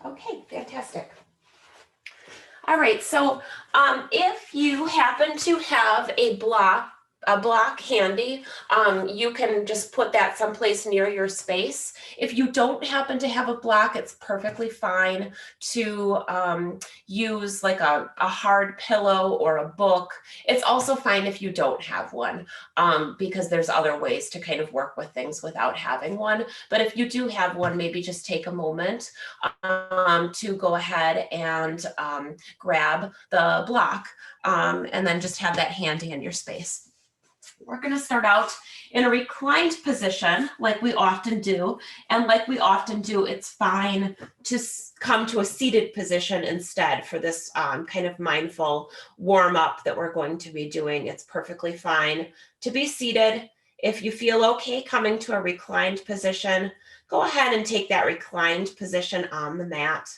Okay, fantastic. All right, so if you happen to have a block handy, you can just put that someplace near your space. If you don't happen to have a block, it's perfectly fine to use like a hard pillow or a book. It's also fine if you don't have one, because there's other ways to kind of work with things without having one. But if you do have one, maybe just take a moment to go ahead and grab the block, and then just have that handy in your space. We're going to start out in a reclined position like we often do. And like we often do, it's fine to come to a seated position instead for this kind of mindful warm up that we're going to be doing. It's perfectly fine to be seated. If you feel okay coming to a reclined position, go ahead and take that reclined position on the mat.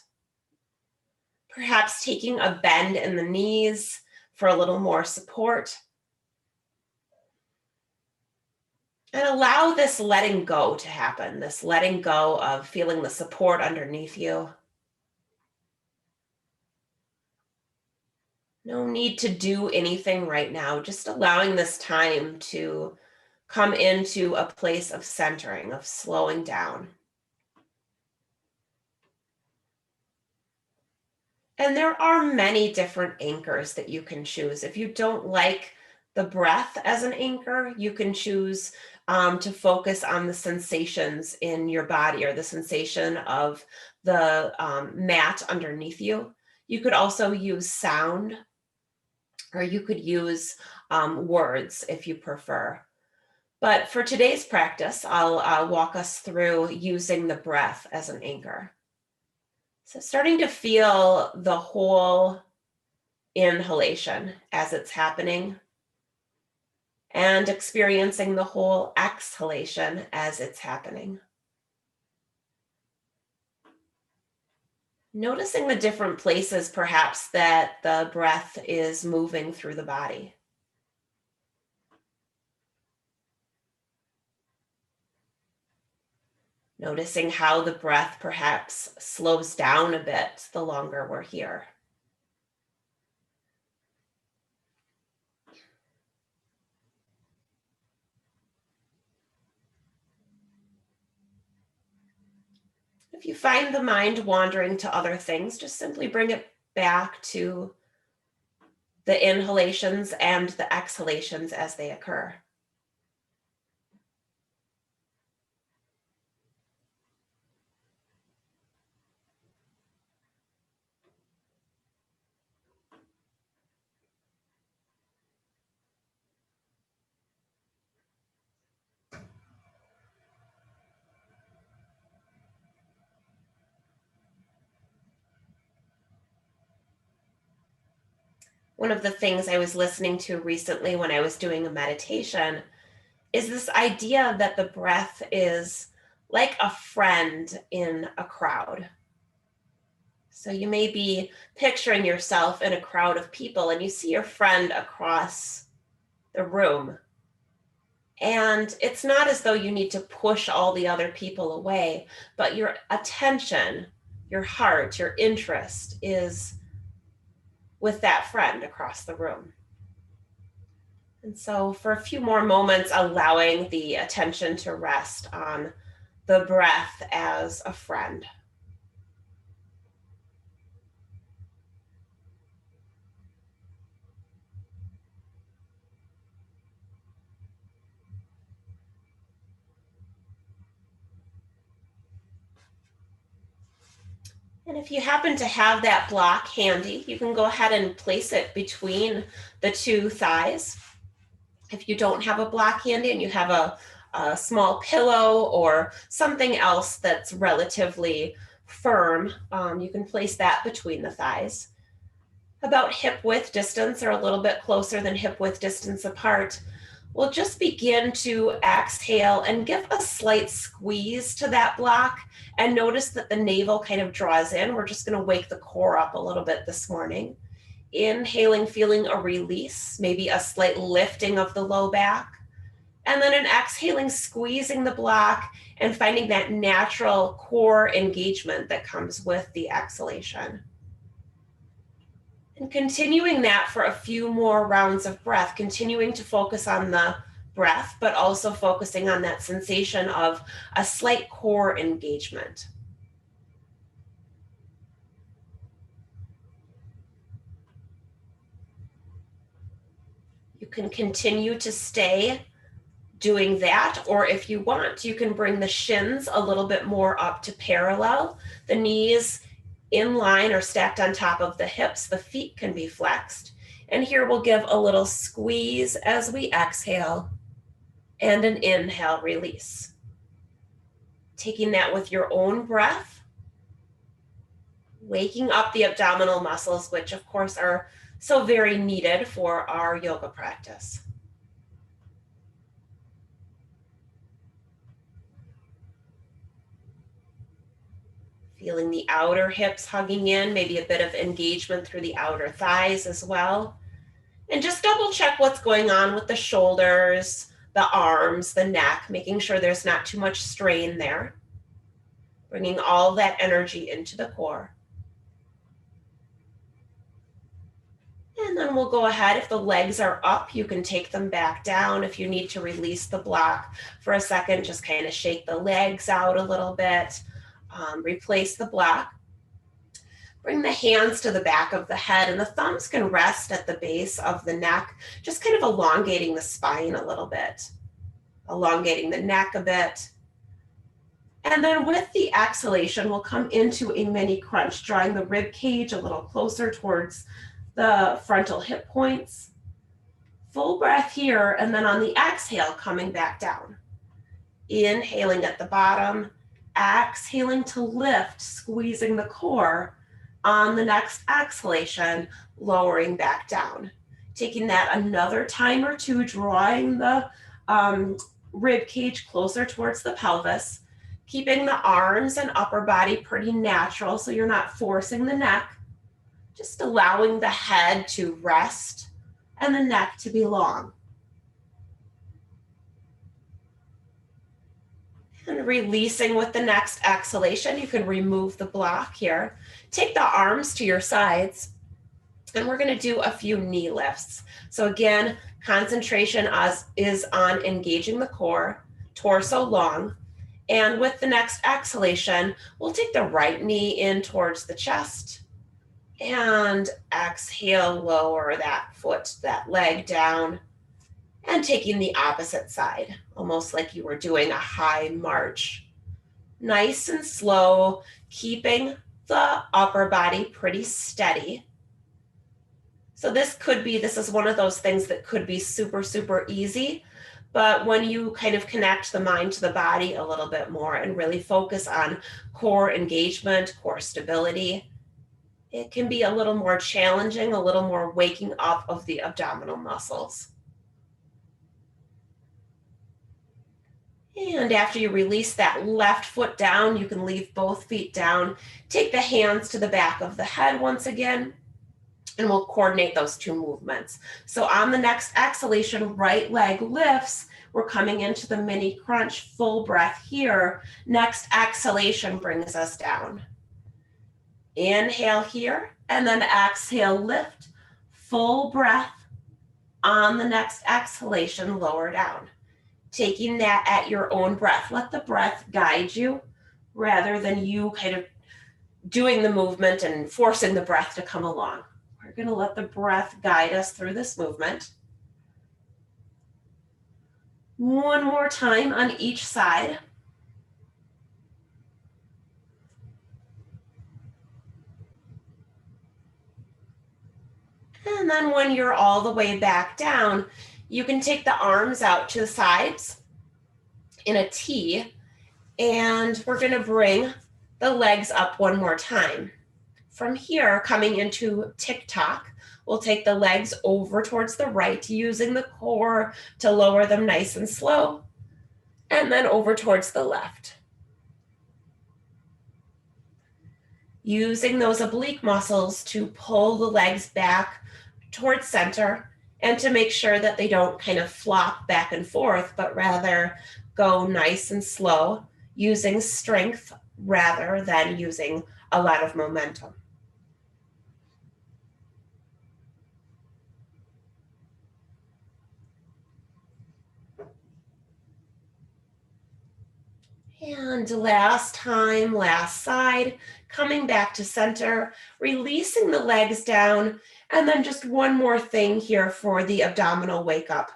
Perhaps taking a bend in the knees for a little more support. And allow this letting go to happen, this letting go of feeling the support underneath you. No need to do anything right now, just allowing this time to come into a place of centering, of slowing down. And there are many different anchors that you can choose. If you don't like the breath as an anchor, you can choose to focus on the sensations in your body or the sensation of the mat underneath you. You could also use sound, or you could use words if you prefer. But for today's practice, I'll walk us through using the breath as an anchor. So starting to feel the whole inhalation as it's happening, and experiencing the whole exhalation as it's happening. Noticing the different places perhaps that the breath is moving through the body. Noticing how the breath perhaps slows down a bit the longer we're here. If you find the mind wandering to other things, just simply bring it back to the inhalations and the exhalations as they occur. One of the things I was listening to recently when I was doing a meditation is this idea that the breath is like a friend in a crowd. So you may be picturing yourself in a crowd of people and you see your friend across the room. And it's not as though you need to push all the other people away, but your attention, your heart, your interest is with that friend across the room. And so for a few more moments, allowing the attention to rest on the breath as a friend. And if you happen to have that block handy, you can go ahead and place it between the two thighs. If you don't have a block handy and you have a small pillow or something else that's relatively firm, you can place that between the thighs. About hip width distance or a little bit closer than hip width distance apart. We'll just begin to exhale and give a slight squeeze to that block and notice that the navel kind of draws in. We're just going to wake the core up a little bit this morning. Inhaling, feeling a release, maybe a slight lifting of the low back. And then an exhaling, squeezing the block and finding that natural core engagement that comes with the exhalation. And continuing that for a few more rounds of breath, continuing to focus on the breath, but also focusing on that sensation of a slight core engagement. You can continue to stay doing that, or if you want, you can bring the shins a little bit more up to parallel, the knees in line or stacked on top of the hips, the feet can be flexed. And here we'll give a little squeeze as we exhale and an inhale, release. Taking that with your own breath, waking up the abdominal muscles, which of course are so very needed for our yoga practice. Feeling the outer hips hugging in, maybe a bit of engagement through the outer thighs as well. And just double check what's going on with the shoulders, the arms, the neck, making sure there's not too much strain there. Bringing all that energy into the core. And then we'll go ahead. If the legs are up, you can take them back down. If you need to release the block for a second, just kind of shake the legs out a little bit. Replace the block. Bring the hands to the back of the head, and the thumbs can rest at the base of the neck, just kind of elongating the spine a little bit, elongating the neck a bit. And then with the exhalation, we'll come into a mini crunch, drawing the rib cage a little closer towards the frontal hip points. Full breath here, and then on the exhale, coming back down. Inhaling at the bottom, exhaling to lift, squeezing the core. On the next exhalation, lowering back down. Taking that another time or two, drawing the rib cage closer towards the pelvis, keeping the arms and upper body pretty natural so you're not forcing the neck, just allowing the head to rest and the neck to be long. And releasing with the next exhalation, you can remove the block here. Take the arms to your sides, and we're going to do a few knee lifts. So again, concentration is on engaging the core, torso long. And with the next exhalation, we'll take the right knee in towards the chest and exhale, lower that foot, that leg down, and taking the opposite side, almost like you were doing a high march. Nice and slow, keeping the upper body pretty steady. So this is one of those things that could be super, super easy, but when you kind of connect the mind to the body a little bit more and really focus on core engagement, core stability, it can be a little more challenging, a little more waking up of the abdominal muscles. And after you release that left foot down, you can leave both feet down. Take the hands to the back of the head once again, and we'll coordinate those two movements. So on the next exhalation, right leg lifts. We're coming into the mini crunch, full breath here. Next exhalation brings us down. Inhale here, and then exhale, lift, full breath. On the next exhalation, lower down. Taking that at your own breath. Let the breath guide you rather than you kind of doing the movement and forcing the breath to come along. We're going to let the breath guide us through this movement. One more time on each side. And then when you're all the way back down, you can take the arms out to the sides in a T, and we're going to bring the legs up one more time. From here, coming into tick-tock, we'll take the legs over towards the right, using the core to lower them nice and slow, and then over towards the left. Using those oblique muscles to pull the legs back towards center and to make sure that they don't kind of flop back and forth, but rather go nice and slow, using strength rather than using a lot of momentum. And last time, last side, coming back to center, releasing the legs down, and then just one more thing here for the abdominal wake up.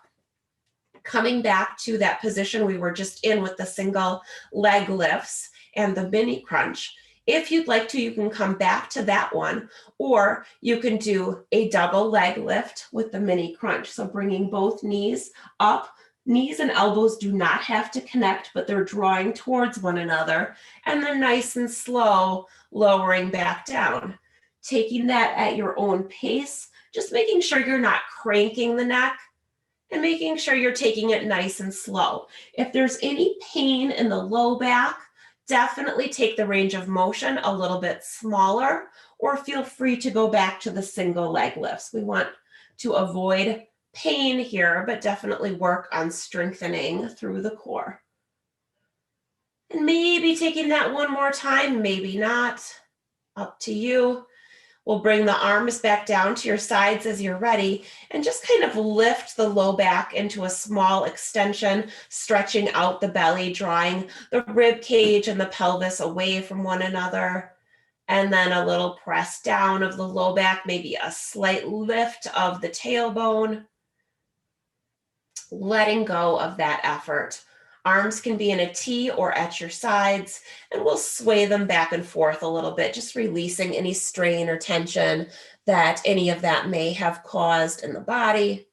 Coming back to that position we were just in with the single leg lifts and the mini crunch. If you'd like to, you can come back to that one, or you can do a double leg lift with the mini crunch. So bringing both knees up. Knees and elbows do not have to connect, but they're drawing towards one another, and then nice and slow, lowering back down. Taking that at your own pace, just making sure you're not cranking the neck, and making sure you're taking it nice and slow. If there's any pain in the low back, definitely take the range of motion a little bit smaller, or feel free to go back to the single leg lifts. We want to avoid pain here, but definitely work on strengthening through the core. And maybe taking that one more time, maybe not, up to you. We'll bring the arms back down to your sides as you're ready, and just kind of lift the low back into a small extension, stretching out the belly, drawing the rib cage and the pelvis away from one another. And then a little press down of the low back, maybe a slight lift of the tailbone. Letting go of that effort. Arms can be in a T or at your sides, and we'll sway them back and forth a little bit, just releasing any strain or tension that any of that may have caused in the body.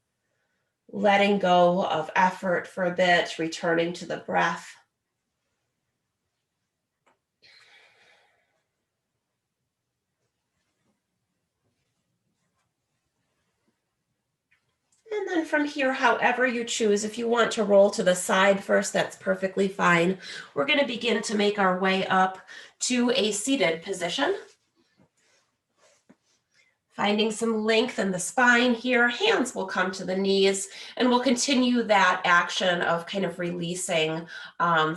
Letting go of effort for a bit, returning to the breath. And then from here, however you choose, if you want to roll to the side first, that's perfectly fine. We're going to begin to make our way up to a seated position. Finding some length in the spine here, hands will come to the knees, and we'll continue that action of kind of releasing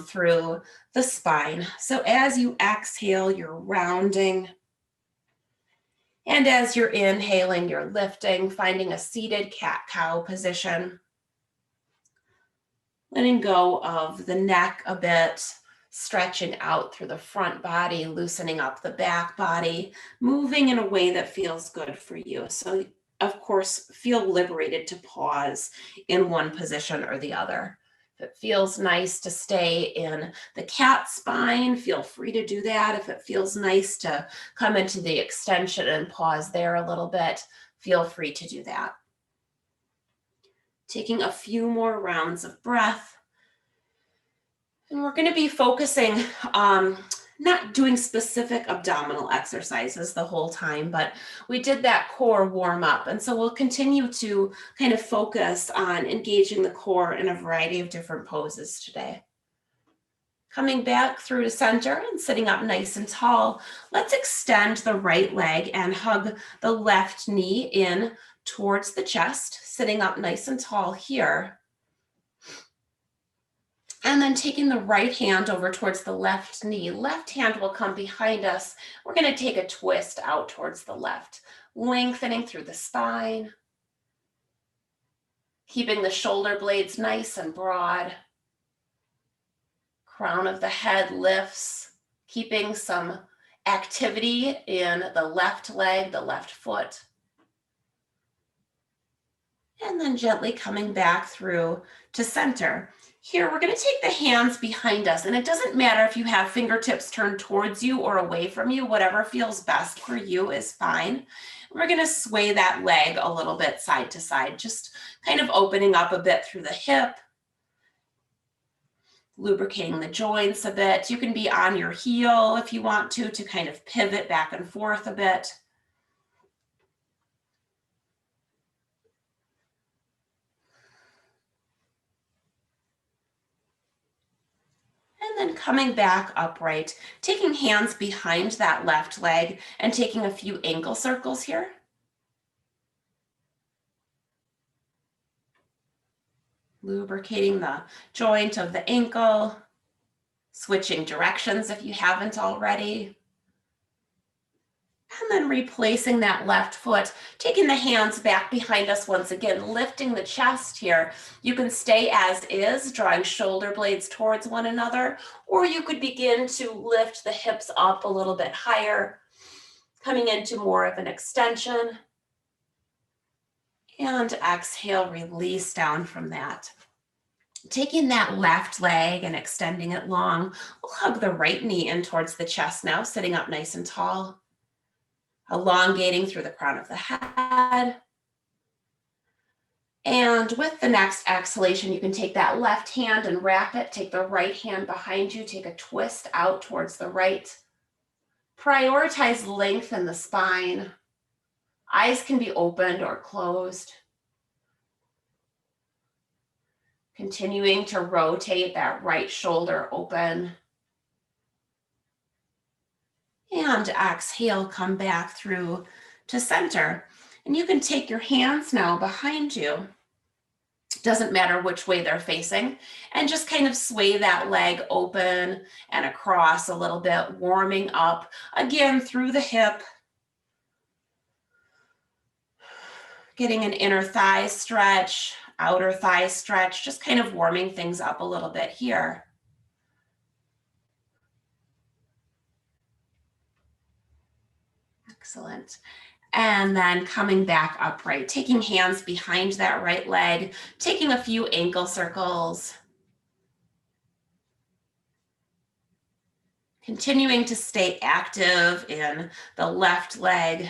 through the spine. So as you exhale, you're rounding. And as you're inhaling, you're lifting, finding a seated cat-cow position. Letting go of the neck a bit, stretching out through the front body, loosening up the back body, moving in a way that feels good for you. So, of course, feel liberated to pause in one position or the other. If it feels nice to stay in the cat spine, feel free to do that. If it feels nice to come into the extension and pause there a little bit, feel free to do that. Taking a few more rounds of breath. And we're going to be focusing, not doing specific abdominal exercises the whole time, but we did that core warm up. And so we'll continue to kind of focus on engaging the core in a variety of different poses today. Coming back through to center and sitting up nice and tall, let's extend the right leg and hug the left knee in towards the chest, sitting up nice and tall here. And then taking the right hand over towards the left knee. Left hand will come behind us. We're going to take a twist out towards the left, lengthening through the spine, keeping the shoulder blades nice and broad. Crown of the head lifts, keeping some activity in the left leg, the left foot. And then gently coming back through to center. Here, we're going to take the hands behind us, and it doesn't matter if you have fingertips turned towards you or away from you, whatever feels best for you is fine. We're going to sway that leg a little bit side to side, just kind of opening up a bit through the hip, lubricating the joints a bit. You can be on your heel if you want to kind of pivot back and forth a bit. And then coming back upright, taking hands behind that left leg and taking a few ankle circles here. lubricating the joint of the ankle, switching directions if you haven't already. And then replacing that left foot, taking the hands back behind us once again, lifting the chest here. You can stay as is, drawing shoulder blades towards one another, or you could begin to lift the hips up a little bit higher, coming into more of an extension. And exhale, release down from that. Taking that left leg and extending it long, we'll hug the right knee in towards the chest now, sitting up nice and tall. Elongating through the crown of the head. And with the next exhalation, you can take that left hand and wrap it. Take the right hand behind you. Take a twist out towards the right. Prioritize length in the spine. Eyes can be opened or closed. Continuing to rotate that right shoulder open. And exhale, come back through to center. And you can take your hands now behind you. Doesn't matter which way they're facing. And just kind of sway that leg open and across a little bit, warming up again through the hip. Getting an inner thigh stretch, outer thigh stretch, just kind of warming things up a little bit here. Excellent. And then coming back upright, taking hands behind that right leg, taking a few ankle circles. Continuing to stay active in the left leg,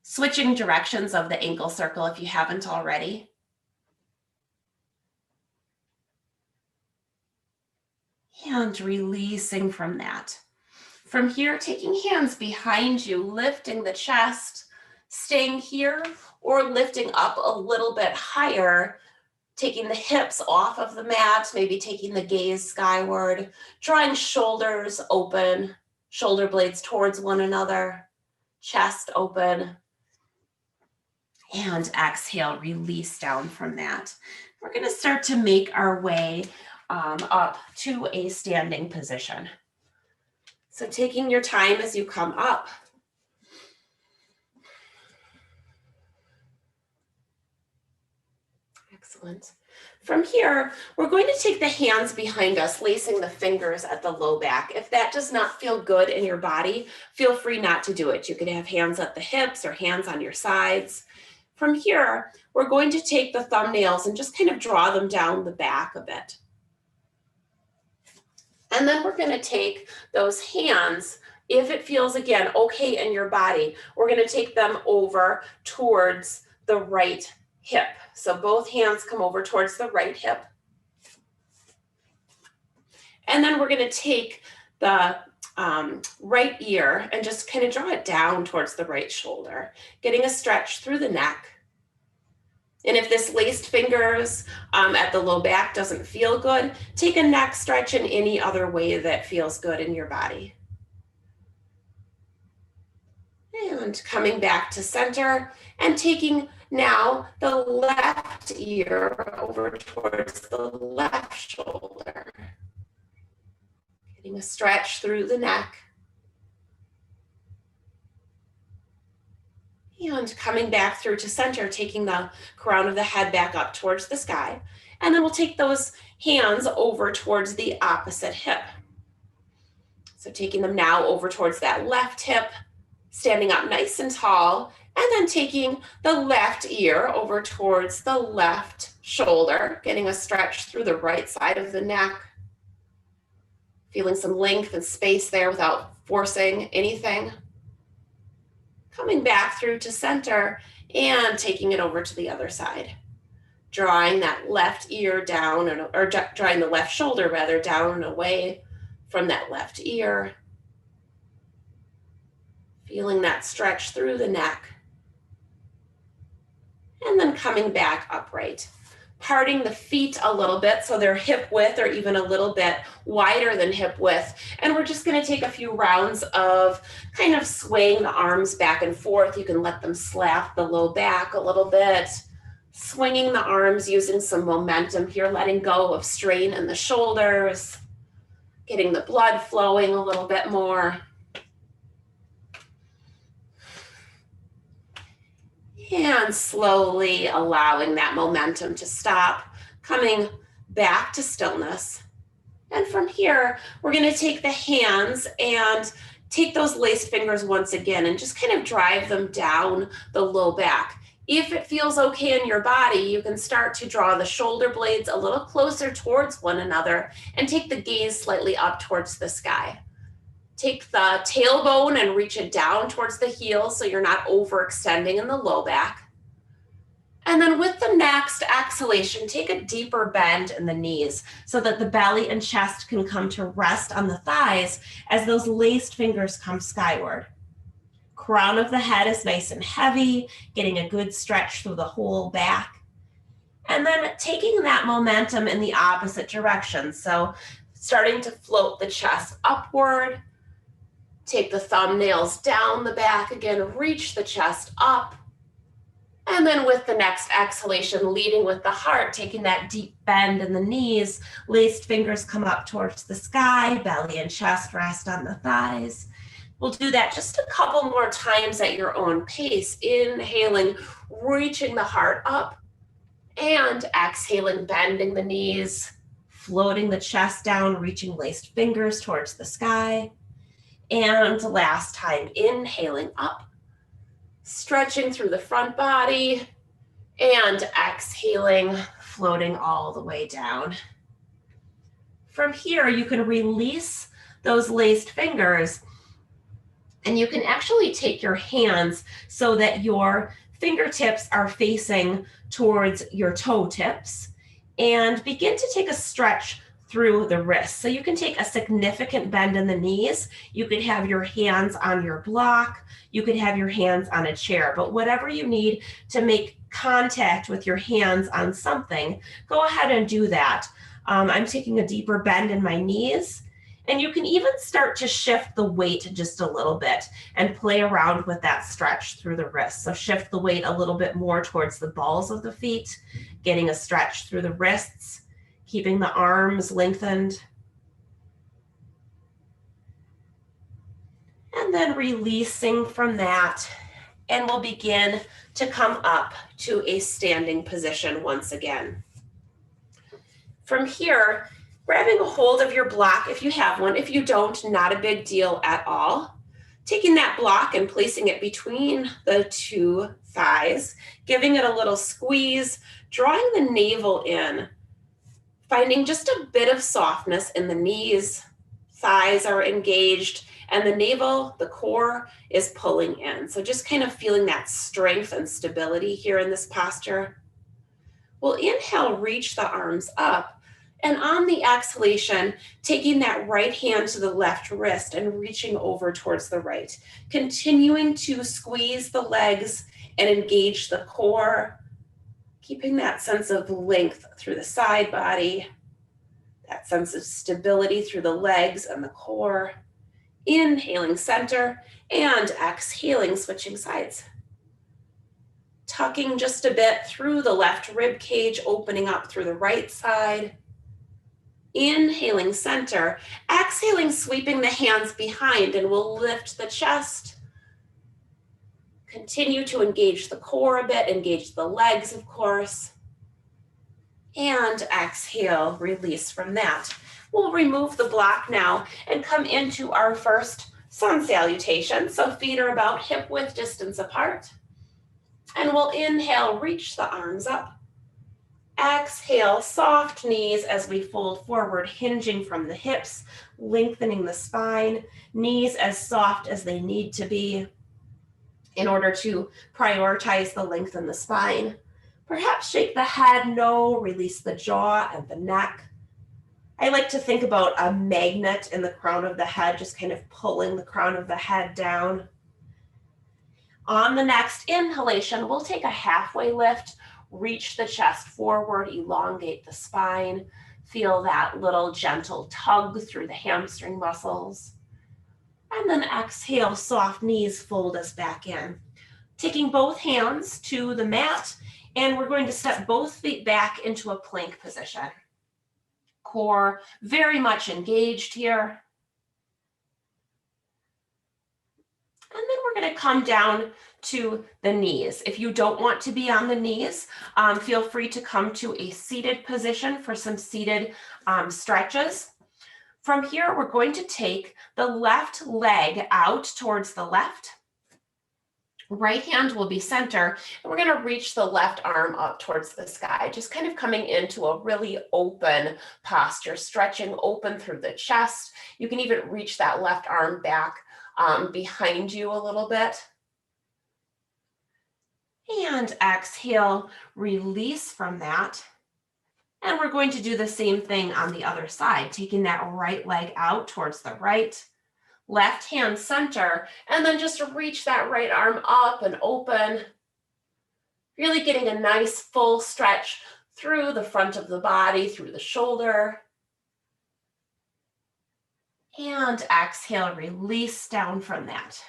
switching directions of the ankle circle if you haven't already. And releasing from that. From here, taking hands behind you, lifting the chest, staying here, or lifting up a little bit higher, taking the hips off of the mat, maybe taking the gaze skyward, drawing shoulders open, shoulder blades towards one another, chest open, and exhale, release down from that. We're going to start to make our way up to a standing position. So taking your time as you come up. Excellent. From here, we're going to take the hands behind us, lacing the fingers at the low back. If that does not feel good in your body, feel free not to do it. You can have hands at the hips or hands on your sides. From here, we're going to take the thumbnails and just kind of draw them down the back a bit. And then we're going to take those hands, if it feels, again, okay in your body, we're going to take them over towards the right hip. So both hands come over towards the right hip. And then we're going to take the right ear and just kind of draw it down towards the right shoulder, getting a stretch through the neck. And if this laced fingers at the low back doesn't feel good, take a neck stretch in any other way that feels good in your body. And coming back to center and taking now the left ear over towards the left shoulder. Getting a stretch through the neck. And coming back through to center, taking the crown of the head back up towards the sky. And then we'll take those hands over towards the opposite hip. So taking them now over towards that left hip, standing up nice and tall, and then taking the left ear over towards the left shoulder, getting a stretch through the right side of the neck, feeling some length and space there without forcing anything. Coming back through to center and taking it over to the other side. Drawing that left ear down, or drawing the left shoulder rather down and away from that left ear. Feeling that stretch through the neck. And then coming back upright. Parting the feet a little bit so they're hip width or even a little bit wider than hip width. And we're just going to take a few rounds of kind of swaying the arms back and forth. You can let them slap the low back a little bit, Swinging the arms using some momentum here, letting go of strain in the shoulders, getting the blood flowing a little bit more. And slowly allowing that momentum to stop, coming back to stillness. And from here, we're going to take the hands and take those laced fingers once again and just kind of drive them down the low back. If it feels okay in your body, you can start to draw the shoulder blades a little closer towards one another and take the gaze slightly up towards the sky. Take the tailbone and reach it down towards the heel so you're not overextending in the low back. And then with the next exhalation, take a deeper bend in the knees so that the belly and chest can come to rest on the thighs as those laced fingers come skyward. Crown of the head is nice and heavy, getting a good stretch through the whole back. And then taking that momentum in the opposite direction. So starting to float the chest upward. Take the thumbnails down the back again, reach the chest up. And then with the next exhalation, leading with the heart, taking that deep bend in the knees, laced fingers come up towards the sky, belly and chest rest on the thighs. We'll do that just a couple more times at your own pace. Inhaling, reaching the heart up, and exhaling, bending the knees, floating the chest down, reaching laced fingers towards the sky. And last time, inhaling up, stretching through the front body, and exhaling, floating all the way down. From here, you can release those laced fingers, and you can actually take your hands so that your fingertips are facing towards your toe tips, and begin to take a stretch through the wrists. So you can take a significant bend in the knees. You could have your hands on your block. You could have your hands on a chair, but whatever you need to make contact with your hands on something, go ahead and do that. I'm taking a deeper bend in my knees, and you can even start to shift the weight just a little bit and play around with that stretch through the wrists. So shift the weight a little bit more towards the balls of the feet, getting a stretch through the wrists, keeping the arms lengthened. And then releasing from that, and we'll begin to come up to a standing position once again. From here, grabbing a hold of your block if you have one. If you don't, not a big deal at all. Taking that block and placing it between the two thighs, giving it a little squeeze, drawing the navel in, finding just a bit of softness in the knees, thighs are engaged, and the navel, the core, is pulling in. So just kind of feeling that strength and stability here in this posture. We'll inhale, reach the arms up, and on the exhalation, taking that right hand to the left wrist and reaching over towards the right, continuing to squeeze the legs and engage the core, keeping that sense of length through the side body, that sense of stability through the legs and the core. Inhaling center and exhaling, switching sides. Tucking just a bit through the left rib cage, opening up through the right side. Inhaling center, exhaling, sweeping the hands behind, and we'll lift the chest. Continue to engage the core a bit, engage the legs, of course. And exhale, release from that. We'll remove the block now and come into our first sun salutation. So feet are about hip width distance apart. And we'll inhale, reach the arms up. Exhale, soft knees as we fold forward, hinging from the hips, lengthening the spine, knees as soft as they need to be in order to prioritize the length in the spine. Perhaps shake the head no, release the jaw and the neck. I like to think about a magnet in the crown of the head, just kind of pulling the crown of the head down. On the next inhalation, we'll take a halfway lift, reach the chest forward, elongate the spine, feel that little gentle tug through the hamstring muscles. And then exhale, soft knees fold us back in. Taking both hands to the mat And we're going to step both feet back into a plank position. Core very much engaged here. And then we're going to come down to the knees. If you don't want to be on the knees, feel free to come to a seated position for some seated stretches. From here, we're going to take the left leg out towards the left. Right hand will be center, and we're going to reach the left arm up towards the sky, just kind of coming into a really open posture, stretching open through the chest. You can even reach that left arm back behind you a little bit. And exhale, release from that. And we're going to do the same thing on the other side, taking that right leg out towards the right. Left hand center, and then just reach that right arm up and open. Really getting a nice full stretch through the front of the body, through the shoulder. And exhale, release down from that.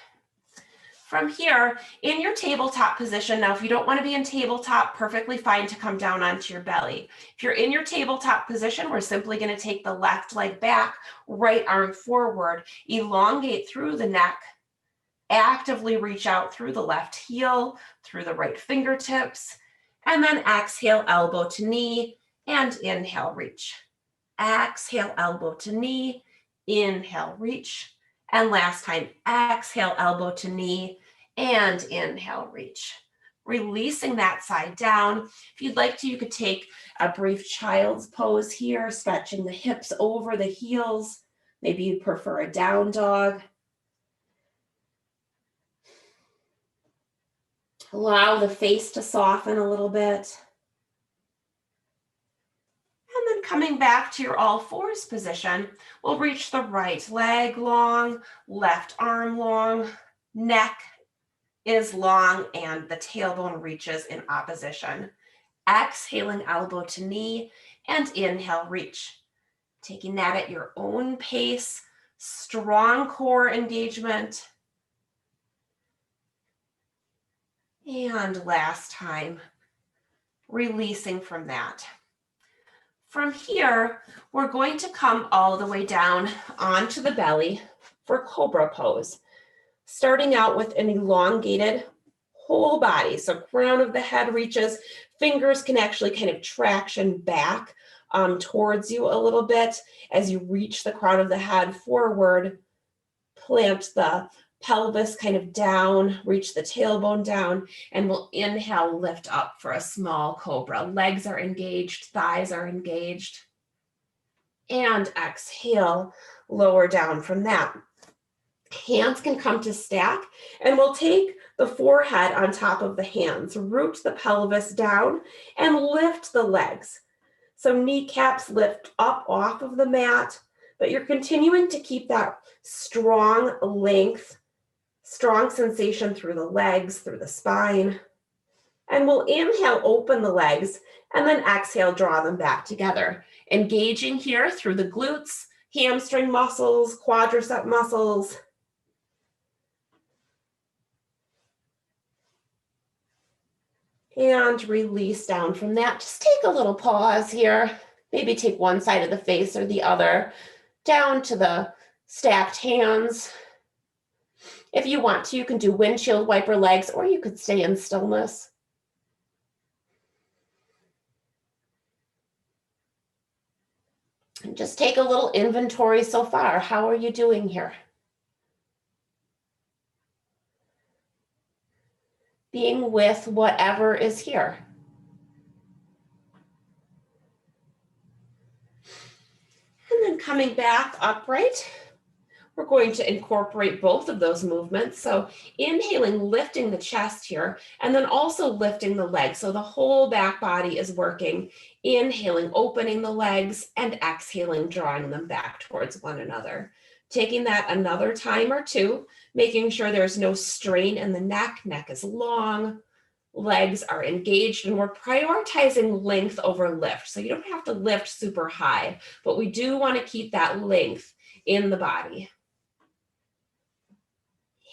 From here, in your tabletop position, now if you don't want to be in tabletop, perfectly fine to come down onto your belly. If you're in your tabletop position, we're simply going to take the left leg back, right arm forward, elongate through the neck, actively reach out through the left heel, through the right fingertips, and then exhale, elbow to knee, and inhale, reach. Exhale, elbow to knee, inhale, reach. And last time, exhale, elbow to knee, and inhale, reach. Releasing that side down. If you'd like to, you could take a brief child's pose here, stretching the hips over the heels. Maybe you prefer a down dog. Allow the face to soften a little bit. And then coming back to your all fours position, we'll reach the right leg long, left arm long, neck is long, and the tailbone reaches in opposition. Exhaling, elbow to knee, and inhale, reach. Taking that at your own pace, strong core engagement. And last time, releasing from that. From here, we're going to come all the way down onto the belly for cobra pose. Starting out with an elongated whole body. So crown of the head reaches, fingers can actually kind of traction back towards you a little bit as you reach the crown of the head forward. Plant the pelvis kind of down, reach the tailbone down, and we'll inhale, lift up for a small cobra. Legs are engaged, thighs are engaged. And exhale, lower down from that. Hands can come to stack, and we'll take the forehead on top of the hands, root the pelvis down, and lift the legs. So kneecaps lift up off of the mat, but you're continuing to keep that strong length, strong sensation through the legs, through the spine. And we'll inhale, open the legs, and then exhale, draw them back together. Engaging here through the glutes, hamstring muscles, quadricep muscles. And release down from that. Just take a little pause here. Maybe take one side of the face or the other. Down to the stacked hands. If you want to, you can do windshield wiper legs, or you could stay in stillness. And just take a little inventory so far. How are you doing here? Being with whatever is here. And then coming back upright, we're going to incorporate both of those movements. So inhaling, lifting the chest here, and then also lifting the legs. So the whole back body is working. Inhaling, opening the legs, and exhaling, drawing them back towards one another. Taking that another time or two, making sure there's no strain in the neck. Neck is long, legs are engaged, and we're prioritizing length over lift. So you don't have to lift super high, but we do want to keep that length in the body.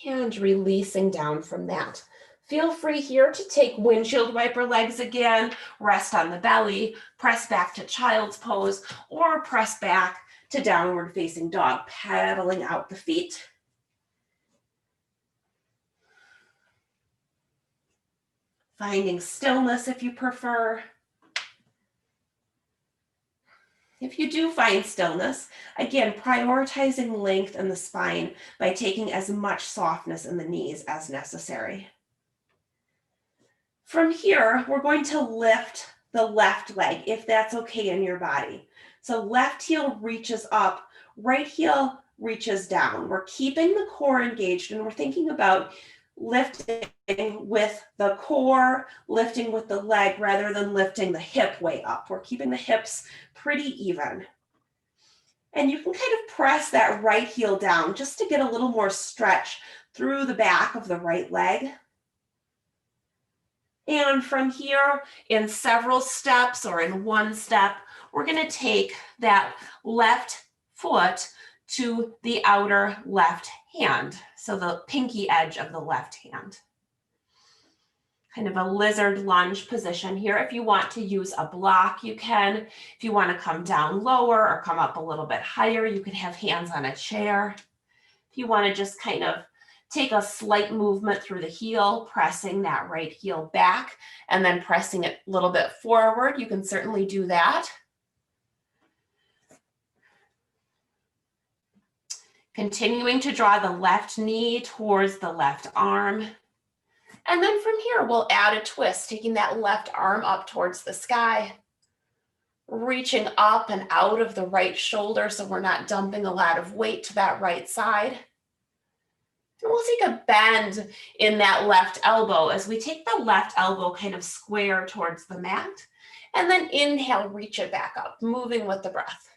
And releasing down from that. Feel free here to take windshield wiper legs again, rest on the belly, press back to child's pose, or press back to downward facing dog, pedaling out the feet. Finding stillness if you prefer. If you do find stillness, again, prioritizing length in the spine by taking as much softness in the knees as necessary. From here, we're going to lift the left leg, if that's okay in your body. So left heel reaches up, right heel reaches down. We're keeping the core engaged, and we're thinking about lifting with the core, lifting with the leg rather than lifting the hip way up. We're keeping the hips pretty even. And you can kind of press that right heel down just to get a little more stretch through the back of the right leg. And from here, in several steps or in one step, we're going to take that left foot to the outer left hand. So the pinky edge of the left hand. Kind of a lizard lunge position here. If you want to use a block, you can. If you want to come down lower or come up a little bit higher, you can have hands on a chair. If you want to just kind of take a slight movement through the heel, pressing that right heel back, and then pressing it a little bit forward, you can certainly do that. Continuing to draw the left knee towards the left arm. And then from here, we'll add a twist, taking that left arm up towards the sky, reaching up and out of the right shoulder so we're not dumping a lot of weight to that right side. And we'll take a bend in that left elbow as we take the left elbow kind of square towards the mat. And then inhale, reach it back up, moving with the breath.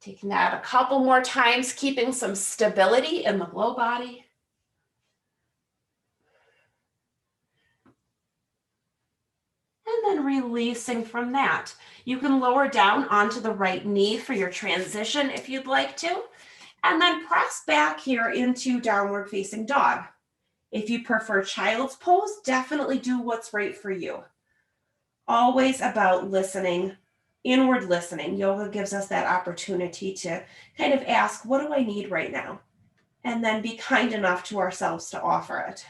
Taking that a couple more times, keeping some stability in the low body. And then releasing from that. You can lower down onto the right knee for your transition if you'd like to. And then press back here into downward facing dog. If you prefer child's pose, definitely do what's right for you. Always about listening, inward listening. Yoga gives us that opportunity to kind of ask, what do I need right now? And then be kind enough to ourselves to offer it.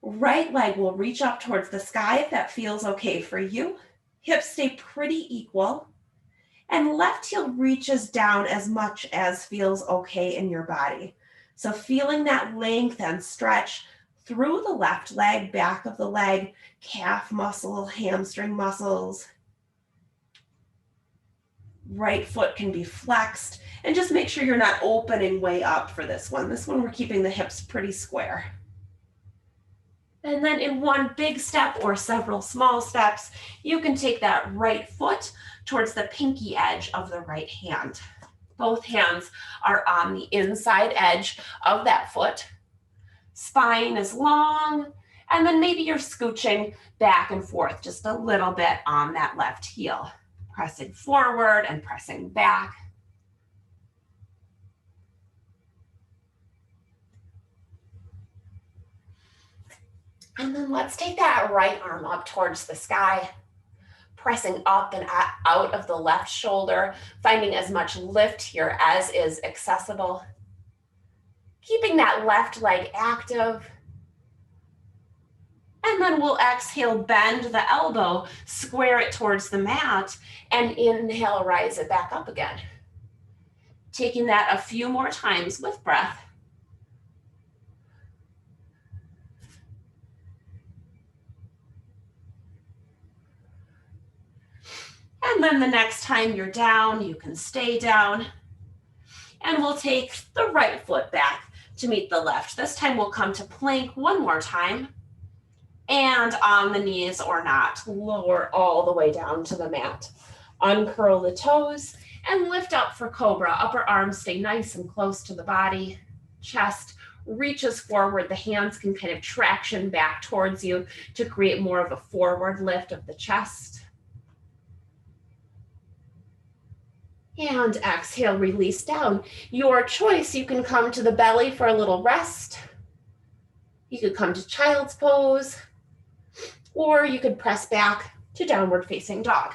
Right leg will reach up towards the sky if that feels okay for you. Hips stay pretty equal. And left heel reaches down as much as feels okay in your body. So feeling that length and stretch through the left leg, back of the leg, calf muscle, hamstring muscles. Right foot can be flexed. And just make sure you're not opening way up for this one. This one we're keeping the hips pretty square. And then in one big step or several small steps, you can take that right foot towards the pinky edge of the right hand. Both hands are on the inside edge of that foot. Spine is long, and then maybe you're scooching back and forth just a little bit on that left heel, pressing forward and pressing back. And then let's take that right arm up towards the sky, pressing up and out of the left shoulder, finding as much lift here as is accessible. Keeping that left leg active. And then we'll exhale, bend the elbow, square it towards the mat, and inhale, rise it back up again. Taking that a few more times with breath. And then the next time you're down, you can stay down. And we'll take the right foot back to meet the left. This time we'll come to plank one more time. And on the knees or not, lower all the way down to the mat. Uncurl the toes and lift up for cobra. Upper arms stay nice and close to the body. Chest reaches forward. The hands can kind of traction back towards you to create more of a forward lift of the chest. And exhale, release down. Your choice, you can come to the belly for a little rest. You could come to child's pose, or you could press back to downward facing dog.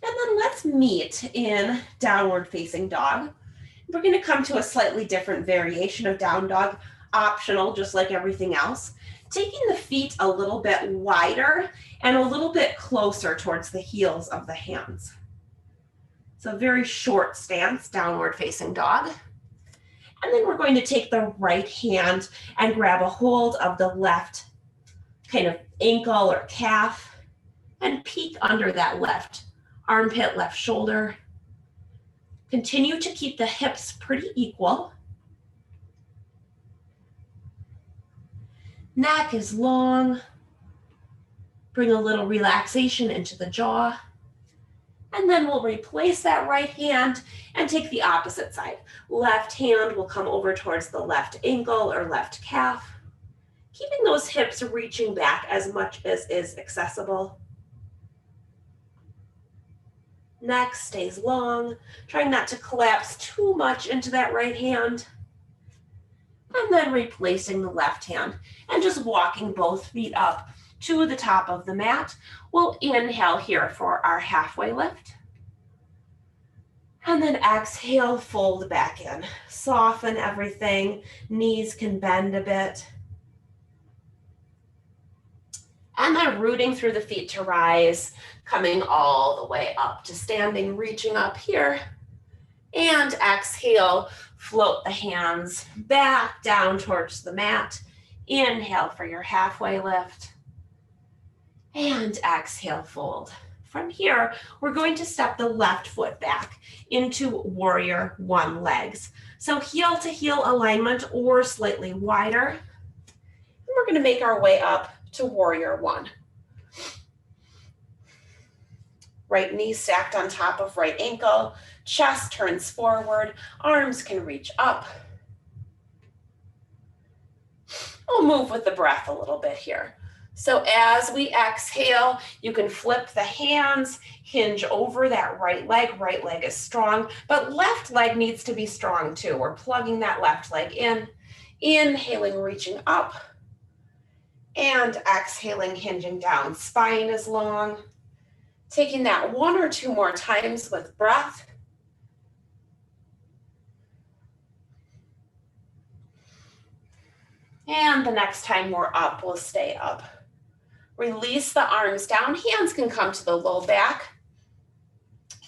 And then let's meet in downward facing dog. We're going to come to a slightly different variation of down dog, optional, just like everything else. Taking the feet a little bit wider and a little bit closer towards the heels of the hands. So very short stance, downward facing dog. And then we're going to take the right hand and grab a hold of the left kind of ankle or calf and peek under that left armpit, left shoulder. Continue to keep the hips pretty equal. Neck is long. Bring a little relaxation into the jaw. And then we'll replace that right hand and take the opposite side. Left hand will come over towards the left ankle or left calf, keeping those hips reaching back as much as is accessible. Neck stays long, trying not to collapse too much into that right hand. And then replacing the left hand and just walking both feet up to the top of the mat. We'll inhale here for our halfway lift. And then exhale, fold back in. Soften everything. Knees can bend a bit. And then rooting through the feet to rise, coming all the way up to standing, reaching up here. And exhale, float the hands back down towards the mat. Inhale for your halfway lift. And exhale, fold. From here, we're going to step the left foot back into warrior one legs. So heel to heel alignment or slightly wider. And we're going to make our way up to warrior one. Right knee stacked on top of right ankle, chest turns forward, arms can reach up. We'll move with the breath a little bit here. So as we exhale, you can flip the hands, hinge over that right leg is strong, but left leg needs to be strong too. We're plugging that left leg in, inhaling, reaching up, and exhaling, hinging down. Spine is long. Taking that one or two more times with breath. And the next time we're up, we'll stay up. Release the arms down. Hands can come to the low back.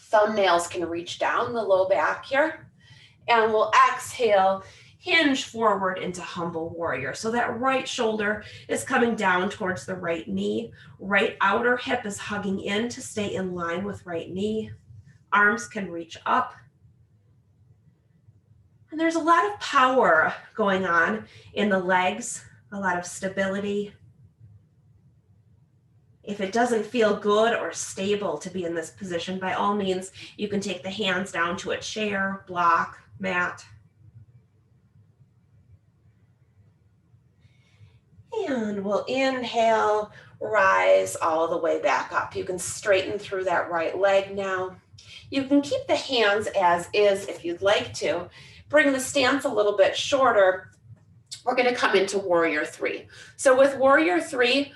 Thumbnails can reach down the low back here. And we'll exhale, hinge forward into humble warrior. So that right shoulder is coming down towards the right knee. Right outer hip is hugging in to stay in line with right knee. Arms can reach up. And there's a lot of power going on in the legs, a lot of stability. If it doesn't feel good or stable to be in this position, by all means, you can take the hands down to a chair, block, mat. And we'll inhale, rise all the way back up. You can straighten through that right leg now. You can keep the hands as is if you'd like to. Bring the stance a little bit shorter. We're going to come into warrior three. So with warrior three,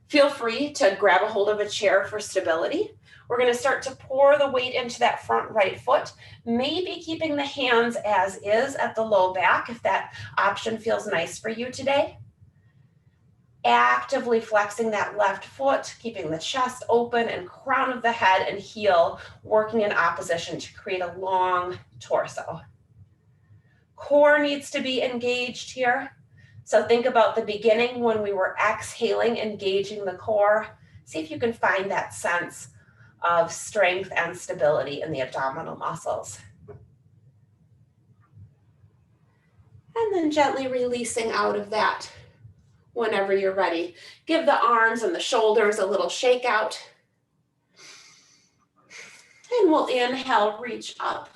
feel free to grab a hold of a chair for stability. We're going to start to pour the weight into that front right foot, maybe keeping the hands as is at the low back if that option feels nice for you today. Actively flexing that left foot, keeping the chest open and crown of the head and heel working in opposition to create a long torso. Core needs to be engaged here. So think about the beginning when we were exhaling, engaging the core. See if you can find that sense of strength and stability in the abdominal muscles. And then gently releasing out of that whenever you're ready. Give the arms and the shoulders a little shake out. And we'll inhale, reach up.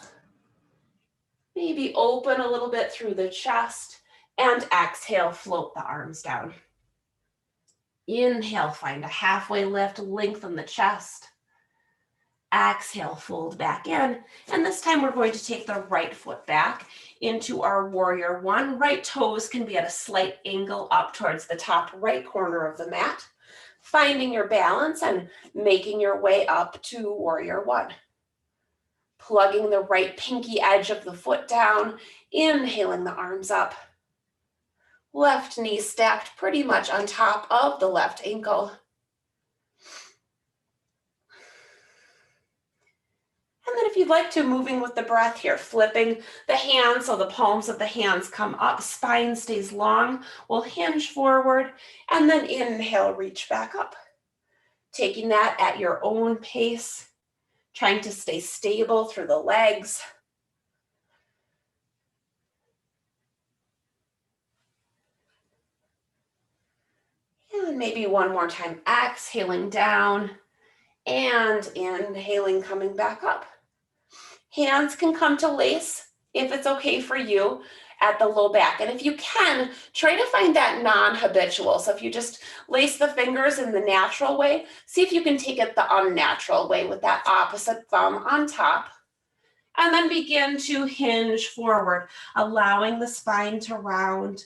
Maybe open a little bit through the chest. And exhale, float the arms down. Inhale, find a halfway lift, lengthen the chest. Exhale, fold back in. And this time we're going to take the right foot back into our warrior one. Right toes can be at a slight angle up towards the top right corner of the mat. Finding your balance and making your way up to warrior one. Plugging the right pinky edge of the foot down, inhaling the arms up. Left knee stacked pretty much on top of the left ankle. And then if you'd like to, moving with the breath here, flipping the hands so the palms of the hands come up, spine stays long, we'll hinge forward, and then inhale, reach back up. Taking that at your own pace, trying to stay stable through the legs. And maybe one more time, exhaling down and inhaling, coming back up. Hands can come to lace if it's okay for you at the low back. And if you can, try to find that non-habitual. So if you just lace the fingers in the natural way, see if you can take it the unnatural way with that opposite thumb on top. And then begin to hinge forward, allowing the spine to round,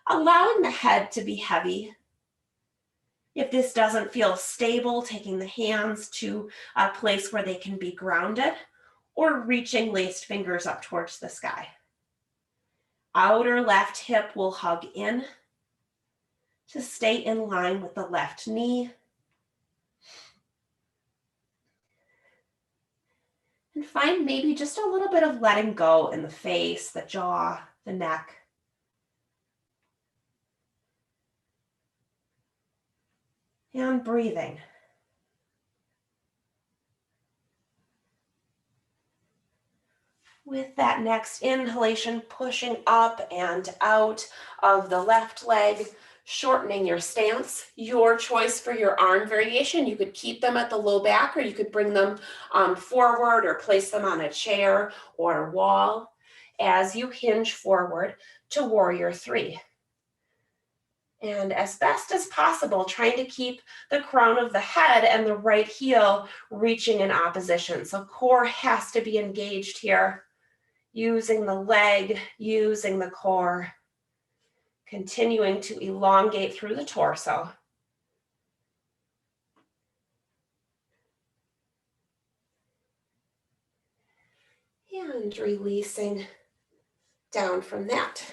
allowing the head to be heavy. If this doesn't feel stable, taking the hands to a place where they can be grounded, or reaching laced fingers up towards the sky. Outer left hip will hug in to stay in line with the left knee. And find maybe just a little bit of letting go in the face, the jaw, the neck. And breathing. With that next inhalation, pushing up and out of the left leg, shortening your stance. Your choice for your arm variation. You could keep them at the low back, or you could bring them forward or place them on a chair or a wall as you hinge forward to warrior three. And as best as possible, trying to keep the crown of the head and the right heel reaching in opposition. So core has to be engaged here. Using the leg, using the core, continuing to elongate through the torso. And releasing down from that.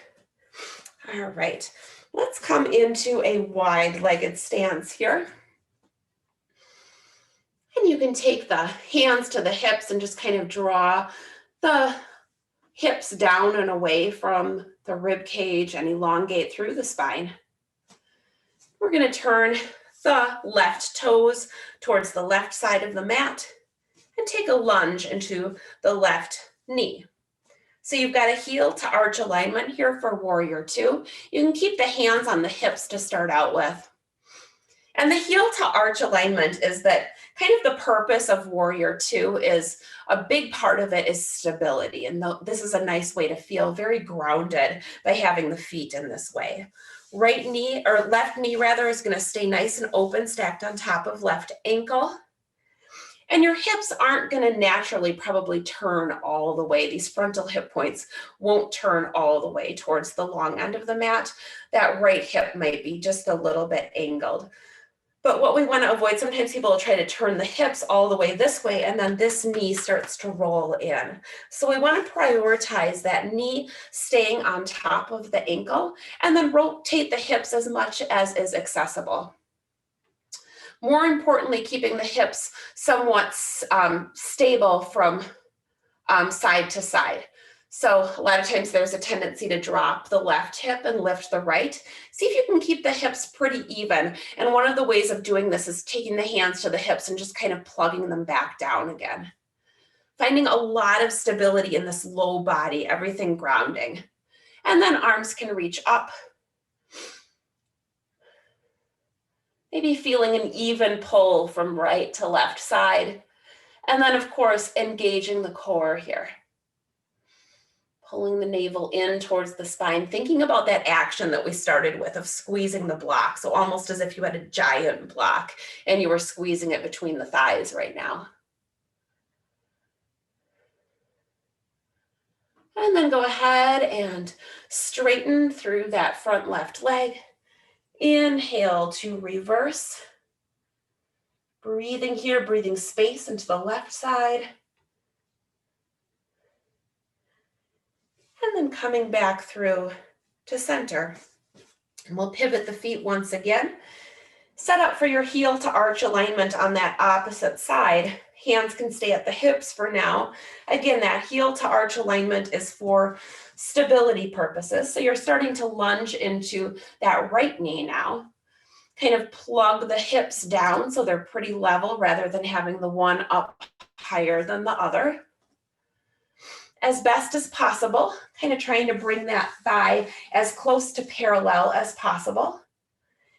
All right, let's come into a wide-legged stance here. And you can take the hands to the hips and just kind of draw the hips down and away from the rib cage and elongate through the spine. We're going to turn the left toes towards the left side of the mat and take a lunge into the left knee. So you've got a heel to arch alignment here for warrior two. You can keep the hands on the hips to start out with. And the heel to arch alignment is that kind of the purpose of warrior two is a big part of it is stability. And this is a nice way to feel very grounded by having the feet in this way. Right knee, or left knee rather, is going to stay nice and open, stacked on top of left ankle. And your hips aren't going to naturally probably turn all the way. These frontal hip points won't turn all the way towards the long end of the mat. That right hip might be just a little bit angled. But what we want to avoid, sometimes people will try to turn the hips all the way this way, and then this knee starts to roll in. So we want to prioritize that knee staying on top of the ankle, and then rotate the hips as much as is accessible. More importantly, keeping the hips somewhat stable from side to side. So a lot of times there's a tendency to drop the left hip and lift the right. See if you can keep the hips pretty even. And one of the ways of doing this is taking the hands to the hips and just kind of plugging them back down again. Finding a lot of stability in this low body, everything grounding. And then arms can reach up. Maybe feeling an even pull from right to left side. And then of course, engaging the core here. Pulling the navel in towards the spine, thinking about that action that we started with of squeezing the block. So almost as if you had a giant block and you were squeezing it between the thighs right now. And then go ahead and straighten through that front left leg. Inhale to reverse. Breathing here, breathing space into the left side. And then coming back through to center. And we'll pivot the feet once again. Set up for your heel to arch alignment on that opposite side. Hands can stay at the hips for now. Again, that heel to arch alignment is for stability purposes. So you're starting to lunge into that right knee now. Kind of plug the hips down so they're pretty level rather than having the one up higher than the other. As best as possible, kind of trying to bring that thigh as close to parallel as possible.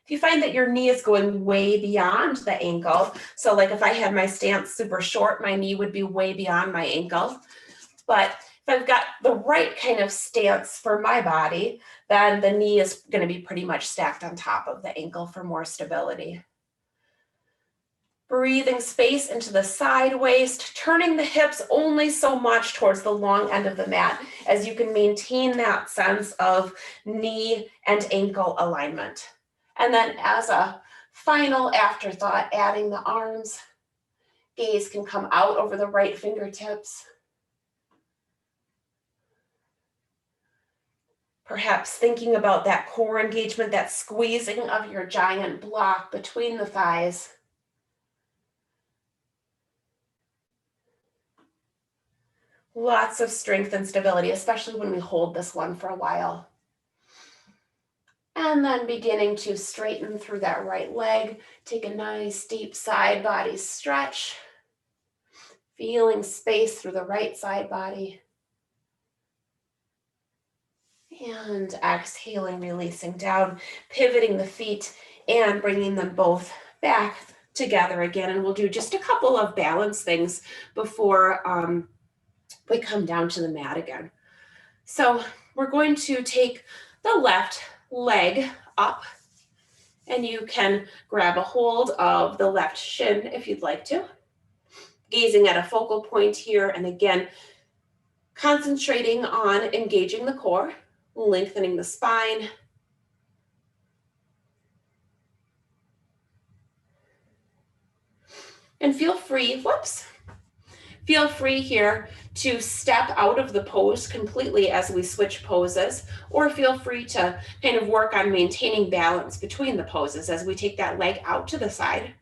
If you find that your knee is going way beyond the ankle, so like if I had my stance super short, my knee would be way beyond my ankle. But if I've got the right kind of stance for my body, then the knee is going to be pretty much stacked on top of the ankle for more stability. Breathing space into the side waist, turning the hips only so much towards the long end of the mat as you can maintain that sense of knee and ankle alignment. And then as a final afterthought, adding the arms. Gaze can come out over the right fingertips. Perhaps thinking about that core engagement, that squeezing of your giant block between the thighs. Lots of strength and stability, especially when we hold this one for a while. And then beginning to straighten through that right leg. Take a nice deep side body stretch. Feeling space through the right side body. And exhaling, releasing down, pivoting the feet and bringing them both back together again. And we'll do just a couple of balance things before we come down to the mat again. So we're going to take the left leg up, and you can grab a hold of the left shin if you'd like to. Gazing at a focal point here, and again, concentrating on engaging the core, lengthening the spine. And feel free here to step out of the pose completely as we switch poses, or feel free to kind of work on maintaining balance between the poses as we take that leg out to the side.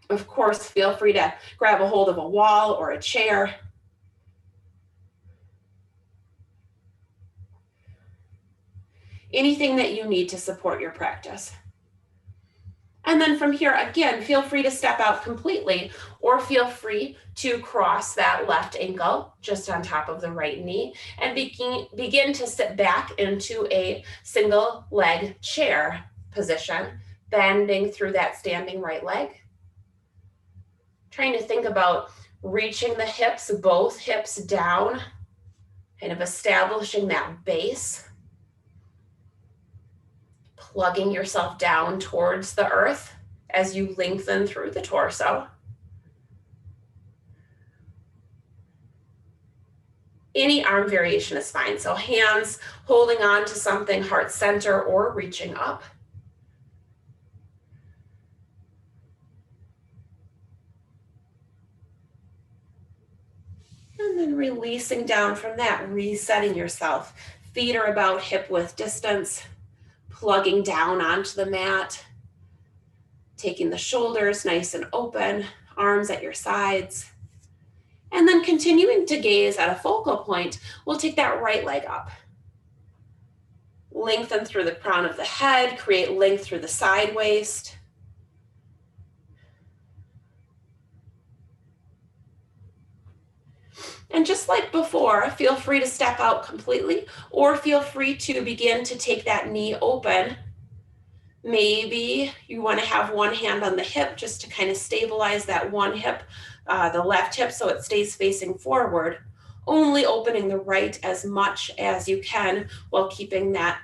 Of course, feel free to grab a hold of a wall or a chair. Anything that you need to support your practice. And then from here, again, feel free to step out completely, or feel free to cross that left ankle just on top of the right knee and begin to sit back into a single leg chair position, bending through that standing right leg. Trying to think about reaching the hips, both hips down, kind of establishing that base. Plugging yourself down towards the earth as you lengthen through the torso. Any arm variation is fine. So hands holding on to something heart center or reaching up. And then releasing down from that, resetting yourself. Feet are about hip width distance. Plugging down onto the mat, taking the shoulders nice and open, arms at your sides, and then continuing to gaze at a focal point, we'll take that right leg up. Lengthen through the crown of the head, create length through the side waist. And just like before, feel free to step out completely, or feel free to begin to take that knee open. Maybe you want to have one hand on the hip just to kind of stabilize that one hip, the left hip, so it stays facing forward. only opening the right as much as you can while keeping that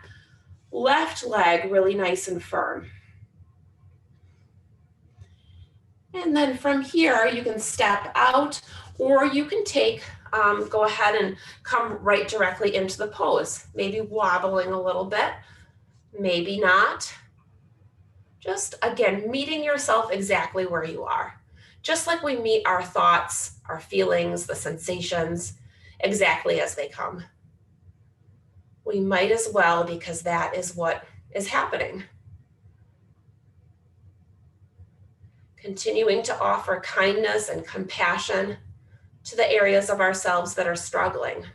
left leg really nice and firm. And then from here, you can step out, or you can go ahead and come right directly into the pose, maybe wobbling a little bit, maybe not. Just, again, meeting yourself exactly where you are. Just like we meet our thoughts, our feelings, the sensations, exactly as they come. We might as well, because that is what is happening. Continuing to offer kindness and compassion to the areas of ourselves that are struggling.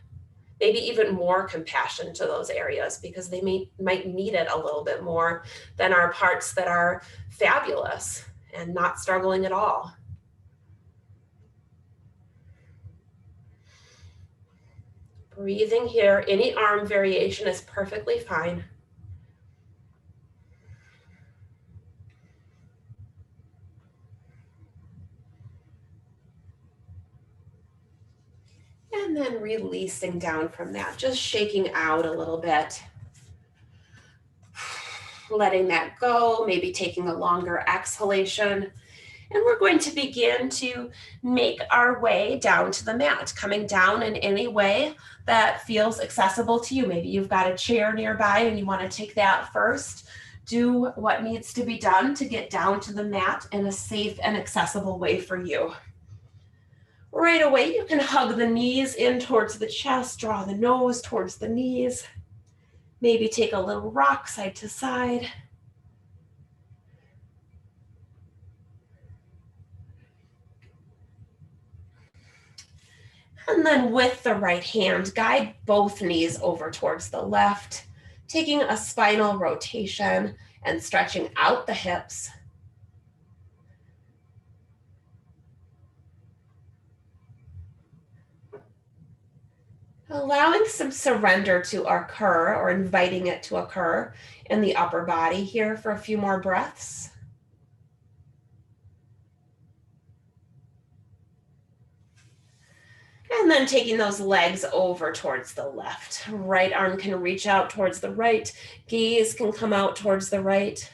Maybe even more compassion to those areas, because they might need it a little bit more than our parts that are fabulous and not struggling at all. Breathing here, any arm variation is perfectly fine. And then releasing down from that, just shaking out a little bit. Letting that go, maybe taking a longer exhalation. And we're going to begin to make our way down to the mat, coming down in any way that feels accessible to you. Maybe you've got a chair nearby and you want to take that first. Do what needs to be done to get down to the mat in a safe and accessible way for you. Right away, you can hug the knees in towards the chest, draw the nose towards the knees. Maybe take a little rock side to side. And then with the right hand, guide both knees over towards the left, taking a spinal rotation and stretching out the hips. Allowing some surrender to occur, or inviting it to occur in the upper body here for a few more breaths. And then taking those legs over towards the left. Right arm can reach out towards the right. Gaze can come out towards the right.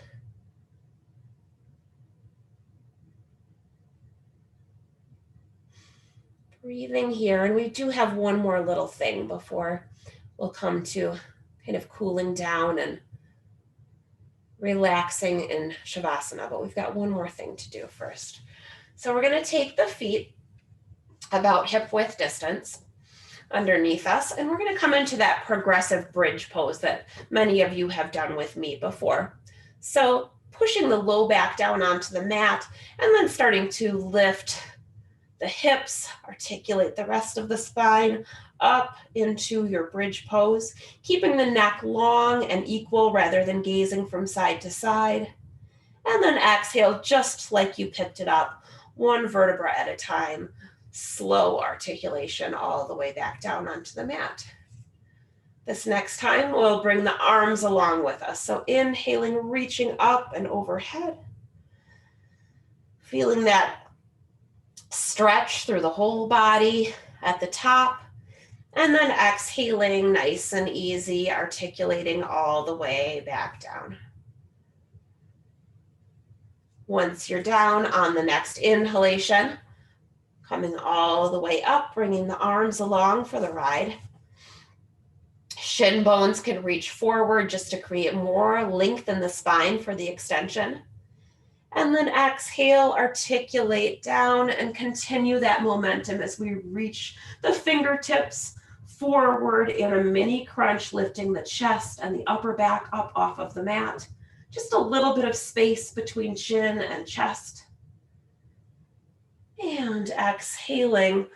Breathing here. And we do have one more little thing before we'll come to kind of cooling down and relaxing in Shavasana. But we've got one more thing to do first. So we're going to take the feet about hip width distance underneath us, and we're going to come into that progressive bridge pose that many of you have done with me before. So pushing the low back down onto the mat, and then starting to lift the hips, articulate the rest of the spine up into your bridge pose, keeping the neck long and equal rather than gazing from side to side. And then exhale, just like you picked it up, one vertebra at a time. Slow articulation all the way back down onto the mat. This next time, we'll bring the arms along with us. So inhaling, reaching up and overhead. Feeling that stretch through the whole body at the top. And then exhaling, nice and easy, articulating all the way back down. Once you're down, on the next inhalation, coming all the way up, bringing the arms along for the ride. Shin bones can reach forward just to create more length in the spine for the extension. And then exhale, articulate down and continue that momentum as we reach the fingertips forward in a mini crunch, lifting the chest and the upper back up off of the mat. Just a little bit of space between chin and chest. And exhaling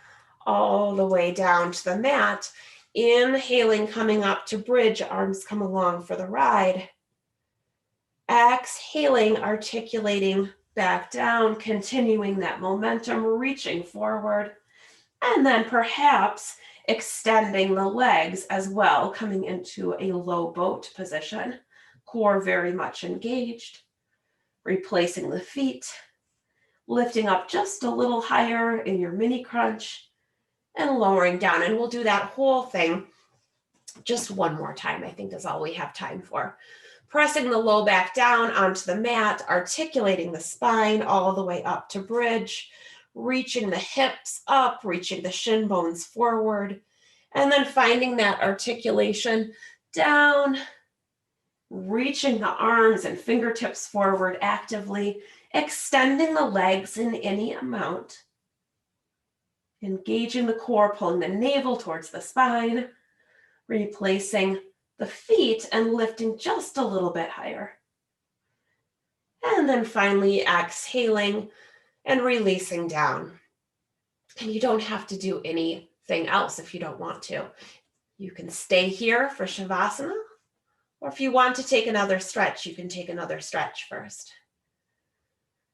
all the way down to the mat. Inhaling, coming up to bridge, arms come along for the ride. Exhaling, articulating back down, continuing that momentum, reaching forward. And then perhaps extending the legs as well, coming into a low boat position. Core very much engaged. Replacing the feet. Lifting up just a little higher in your mini crunch, and lowering down. And we'll do that whole thing just one more time, I think is all we have time for. Pressing the low back down onto the mat, articulating the spine all the way up to bridge, reaching the hips up, reaching the shin bones forward, and then finding that articulation down, reaching the arms and fingertips forward actively, extending the legs in any amount, engaging the core, pulling the navel towards the spine, replacing the feet and lifting just a little bit higher. And then finally exhaling and releasing down. And you don't have to do anything else if you don't want to. You can stay here for Shavasana, or if you want to take another stretch, you can take another stretch first.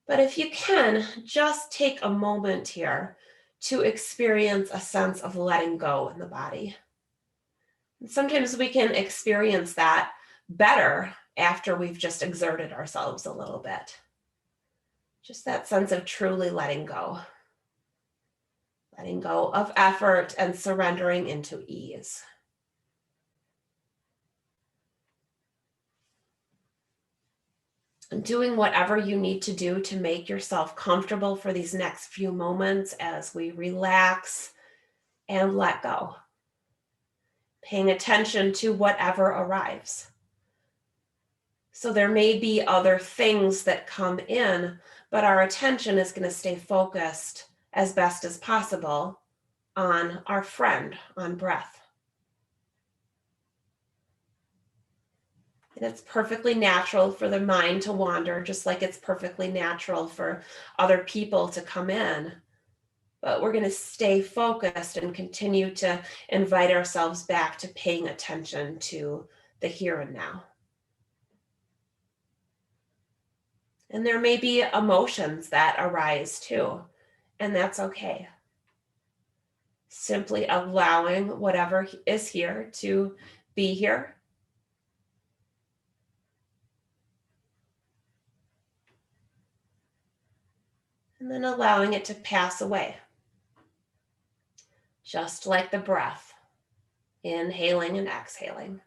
But if you can, just take a moment here to experience a sense of letting go in the body. And sometimes we can experience that better after we've just exerted ourselves a little bit. Just that sense of truly letting go. Letting go of effort and surrendering into ease. And doing whatever you need to do to make yourself comfortable for these next few moments as we relax and let go. Paying attention to whatever arrives. So there may be other things that come in, but our attention is going to stay focused as best as possible on our friend, on breath. And it's perfectly natural for the mind to wander, just like it's perfectly natural for other people to come in. But we're going to stay focused and continue to invite ourselves back to paying attention to the here and now. And there may be emotions that arise too, and that's okay. Simply allowing whatever is here to be here. And then allowing it to pass away. Just like the breath, inhaling and exhaling.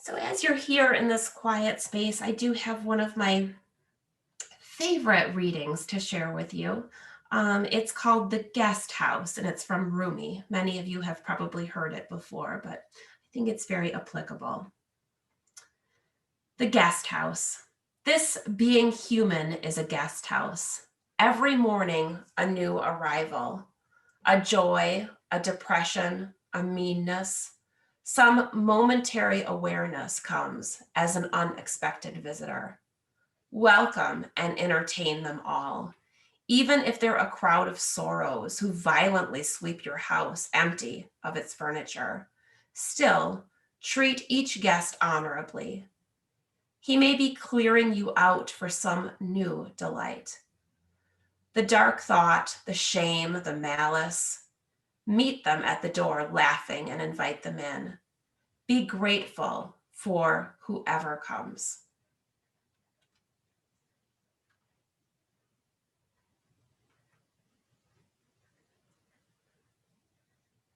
So as you're here in this quiet space, I do have one of my favorite readings to share with you. It's called The Guest House, and it's from Rumi. Many of you have probably heard it before, but I think it's very applicable. The Guest House. This being human is a guest house. Every morning, a new arrival, a joy, a depression, a meanness. Some momentary awareness comes as an unexpected visitor. Welcome and entertain them all, even if they're a crowd of sorrows who violently sweep your house empty of its furniture. Still, treat each guest honorably. He may be clearing you out for some new delight. The dark thought, the shame, the malice, Meet them at the door laughing and invite them in. Be grateful for whoever comes.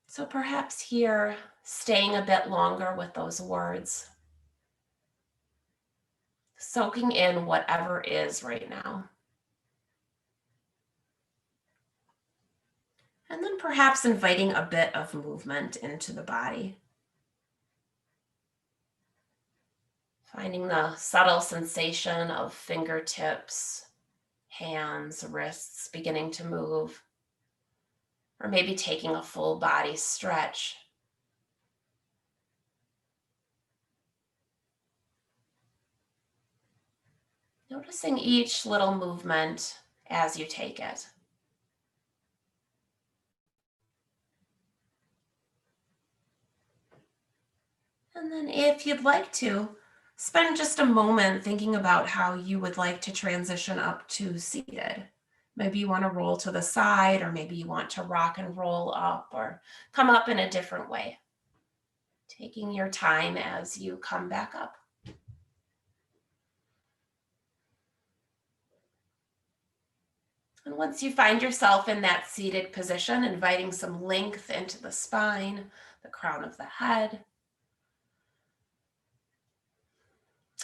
So perhaps here, staying a bit longer with those words, soaking in whatever is right now. And then perhaps inviting a bit of movement into the body. Finding the subtle sensation of fingertips, hands, wrists beginning to move, or maybe taking a full body stretch. Noticing each little movement as you take it. And then if you'd like to, spend just a moment thinking about how you would like to transition up to seated. Maybe you want to roll to the side, or maybe you want to rock and roll up or come up in a different way. Taking your time as you come back up. And once you find yourself in that seated position, inviting some length into the spine, the crown of the head.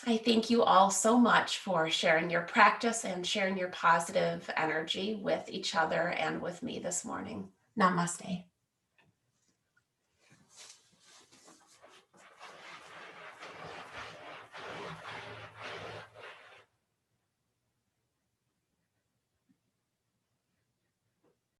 I thank you all so much for sharing your practice and sharing your positive energy with each other and with me this morning. Namaste.